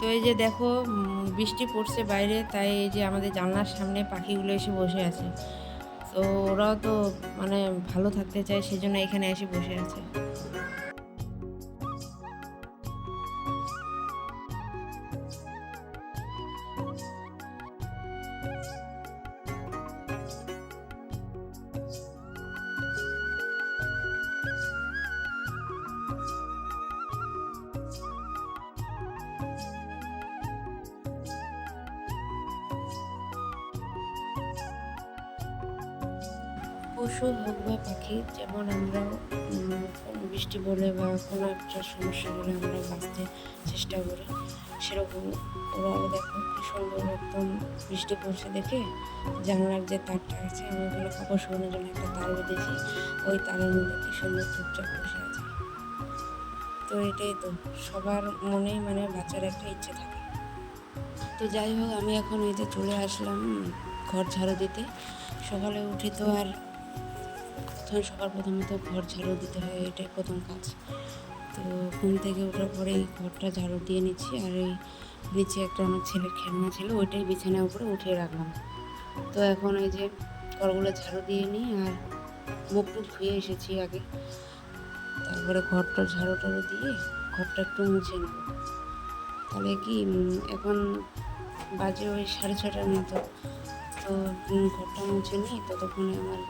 তো এই যে দেখো বৃষ্টি পড়ছে বাইরে, তাই এই যে আমাদের জানলার সামনে পাখিগুলো এসে বসে আছে। তো ওরাও তো মানে ভালো থাকতে চায়, সেজন্য এখানে এসে বসে আছে। পশু হোক বা পাখি, যেমন আমরা কোনো বৃষ্টি বলে বা কোনো একটা সমস্যা বলে আমরা বাঁচতে চেষ্টা করি, সেরকম ওরাও দেখো কি সুন্দর একদম বৃষ্টি পড়ছে দেখে জানলার যে তারটা আছে, আমি ওগুলো কাপড় শুকানোর জন্য একটা তার বেঁধেছি, ওই তারের মধ্যে কি সুন্দর চুপচাপ বসে আছে। তো এটাই তো, সবার মনেই মানে বাচ্চার একটা ইচ্ছে থাকে। তো যাই হোক, আমি এখন এই যে চলে আসলাম ঘর ঝাড়ু দিতে। সকালে উঠি তো আর সবার প্রথমে তো ঘর ঝাড়ু দিতে হয়, এটাই প্রথম কাজ। তো ঘুম থেকে ওঠার পরে এই ঘরটা ঝাড়ু দিয়ে নিচ্ছি, আর এই নিচে একটা আমার ছেলের খেলনা ছিল, ওইটাই বিছানার উপরে উঠিয়ে রাখলাম। তো এখন এই যে ঘরগুলো ঝাড়ু দিয়ে নিই, আর মুখ টুক ধুয়ে এসেছি আগে, তারপরে ঘরটা ঝাড়ু টাড়ু দিয়ে ঘরটা একটু মুছে নেব। তাহলে কি এখন বাজে ওই 6:30টার মতো। তো ঘরটা মুছে নিই, ততক্ষণে আমার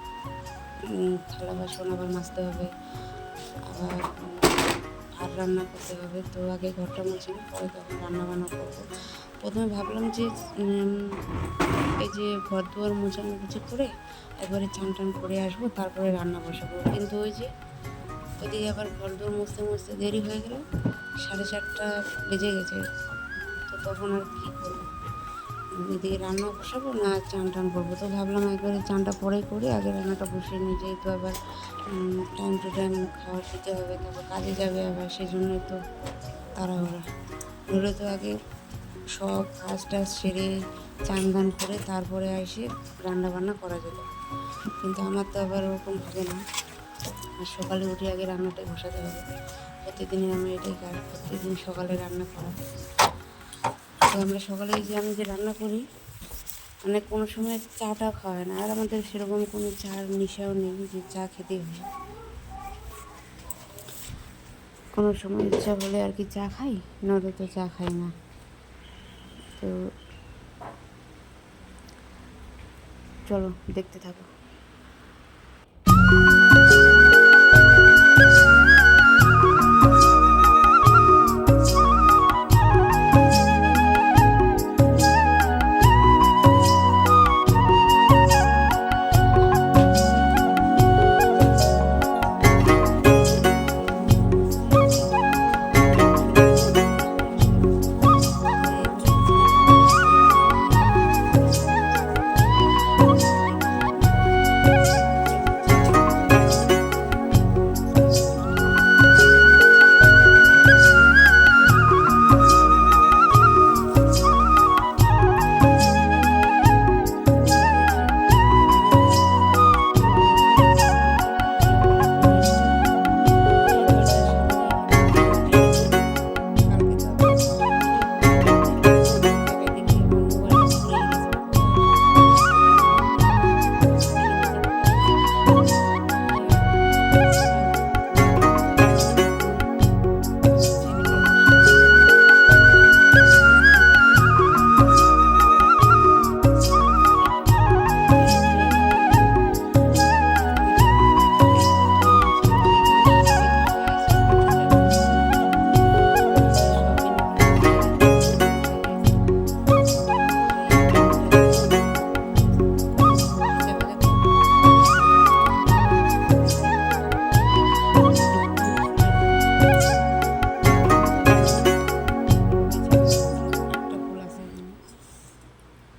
থালা বাসন আবার মাজতে হবে, আবার ভাত রান্না করতে হবে। তো আগে ঘরটা মুছে নিই, পরে তখন রান্না বান্না করবো। প্রথমে ভাবলাম যে এই যে ঘর দুয়ার মোছামুছি করে একবারে চান টান করে আসবো, তারপরে রান্না বসাবো। কিন্তু ওই যে ওইদিকে আবার ঘর দুয়ার মুছতে মুছতে দেরি হয়ে গেল, 4:30 বেজে গেছে। তো তখন আর কী করবো, এদিকে রান্না বসাবো না চান টান করবো। তো ভাবলাম একবারে চানটা পরে করে আগে রান্নাটা বসিয়ে নিই, যেহেতু আবার টাইম টু টাইম খাবার দিতে হবে, তারপর কাজে যাবে আবার, সেই জন্যই তো তাড়াহুড়া। নইলে তো আগে সব কাজ টাজ সেরে চান দান করে তারপরে এসে রান্না বান্না করা যেত, কিন্তু আমার তো আবার ওরকম হবে না। আর সকালে উঠে আগে রান্নাটাই বসাতে হবে, প্রতিদিনই আমি এটাই কাজ, প্রতিদিন সকালে রান্না করা। তো আমরা সকালে যে আমি যে রান্না করি, মানে কোনো সময় চাটা খাওয়া হয় না, আর আমাদের সেরকম কোনো চার নেশাও নেই যে চা খেতেই হয়। কোনো সময় ইচ্ছা হলে আর কি চা খাই, নয়তো তো চা খাই না। তো চলো দেখতে থাকো।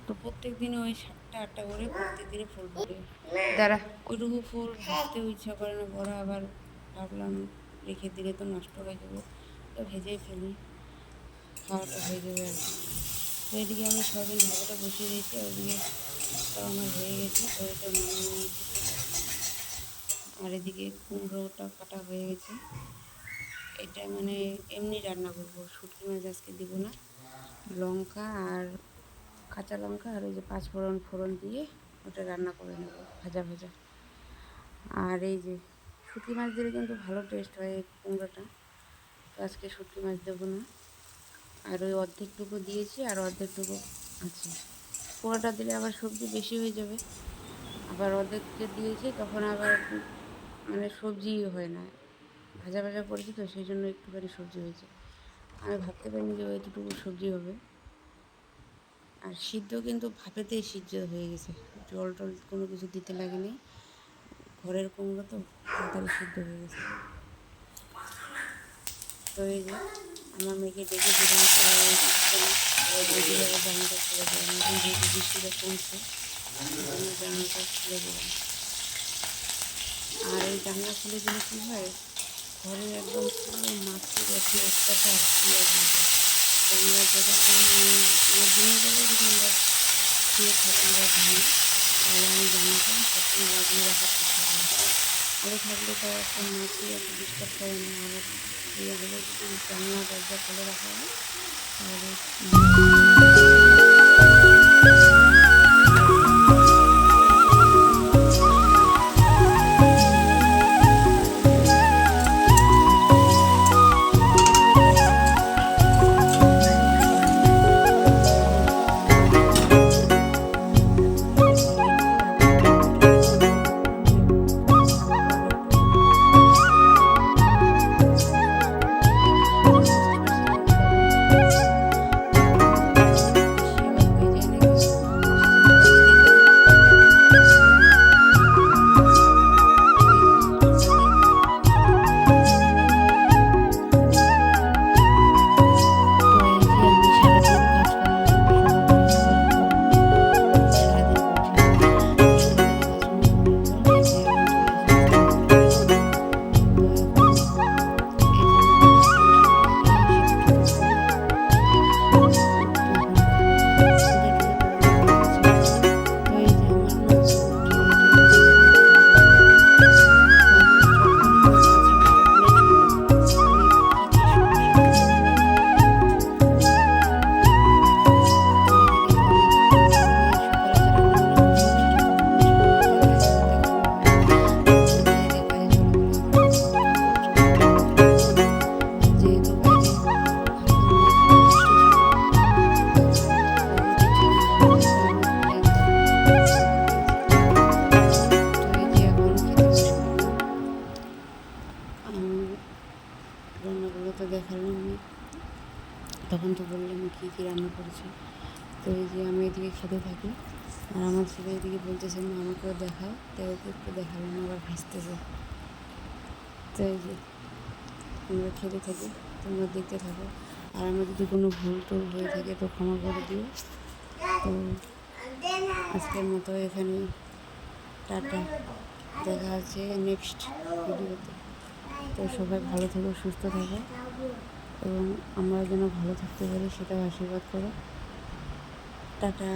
তো প্রত্যেক দিনে ওই 7টা 8টা করে প্রত্যেক দিনে ফুল ফোটে। দাঁড়া, ওইটুকু ফুল ভাজতেও ইচ্ছা করে না, বড় আবার ভাবলাম রেখে দিলে তো নষ্ট হয়ে যাবে, তো ভেজেই ফেলি, খাওয়াটা হয়ে যাবে আর কি। তো এদিকে আমি সয়াবিন ভাজাটা বসিয়ে দিয়েছি, আর ওইদিকে তো আমার হয়ে গেছে, তো এটা নামিয়ে নিয়েছি। আর এদিকে কুমড়োটা কাটা হয়ে গেছে, এটা মানে এমনি রান্না করবো, শুটকি মাছ আজকে দিব না, লঙ্কা আর কাঁচা লঙ্কা আর ওই যে পাঁচফোড়ন ফোড়ন দিয়ে ওটা রান্না করে নেব ভাজা ভাজা। আর এই যে শুঁটকি মাছ দিলে কিন্তু ভালো টেস্ট হয় এই কুমড়োটা, তো আজকে শুঁটকি মাছ দেবো না। আর ওই অর্ধেকটুকু দিয়েছি আর অর্ধেকটুকু আছে, পুরোটা দিলে আবার সবজি বেশি হয়ে যাবে। আবার অর্ধেক যে দিয়েছি তখন আবার মানে সবজিই হয় না, ভাজা ভাজা করেছি তো সেই জন্য একটুখানি সবজি হয়েছে। আমি ভাবতে পারিনি যে এতটুকু সবজি হবে। আর সিদ্ধ কিন্তু ভাপেতেই সিদ্ধ হয়ে গেছে, জল টল কোনো কিছু দিতে লাগেনি, ঘরের কুমড়ো তো তাড়াতাড়ি সিদ্ধ হয়ে গেছে। তো এই যে আমার মেয়েকে ডেকে দিলাম, জানাটা খুলে দিলাম, এখন যেহেতু বৃষ্টিটা কমছে জানাটা খুলে দিলাম। আর এই জানলা খুলে দিলে কী হয়, ঘরে একদম পুরো মাছি গেছে অত্যাচার শুয়ে হয়ে যায়। আমরা যখন মানে দিনের বেলায় যদি আমরা শুয়ে থাকি বা ঘুমি, তাহলে আমি জানলাটা সবসময় লাগিয়ে রাখার চেষ্টা করি। আলো থাকলে তো এখন মাছি এত ডিস্টার্ব করে না, আর এই আলো যদি জানলা দরজা খুলে রাখা হয় তাহলে রান্নাগুলো তো দেখালাম আমি, তখন তো বললাম কী কী রান্না করেছি। তো এই যে আমি এদিকে খেতে থাকি আর আমার ছেলে এদিকে বলতেছে মা আমাকেও দেখাও, তো ওকে একটু দেখালাম, আবার হাসতেছে। তো এই যে আমরা খেতে থাকি, তোমরা দেখতে থাকো। আর আমার যদি কোনো ভুল টুল হয়ে থাকে তো ক্ষমা করে দিও। তো আজকের মতো এখানে টাটা, দেখা আছে নেক্সট ভিডিওতে। তো সবাই ভালো থাকো, সুস্থ থাকো, এবং আমরা যেন ভালো থাকতে পারি সেটাও আশীর্বাদ করো। Tata.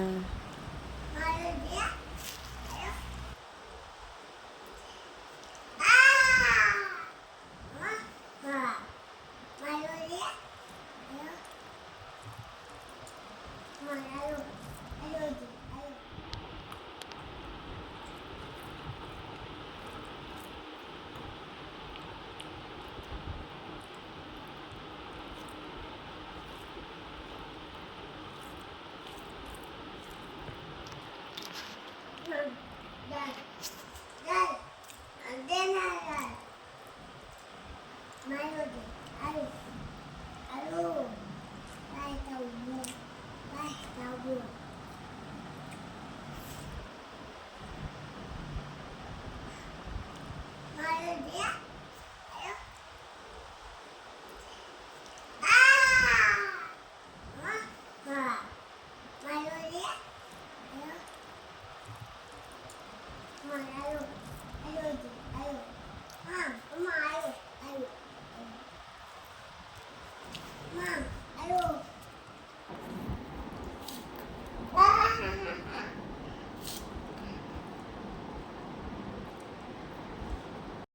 Come on, hello. Hello, hello. Mom.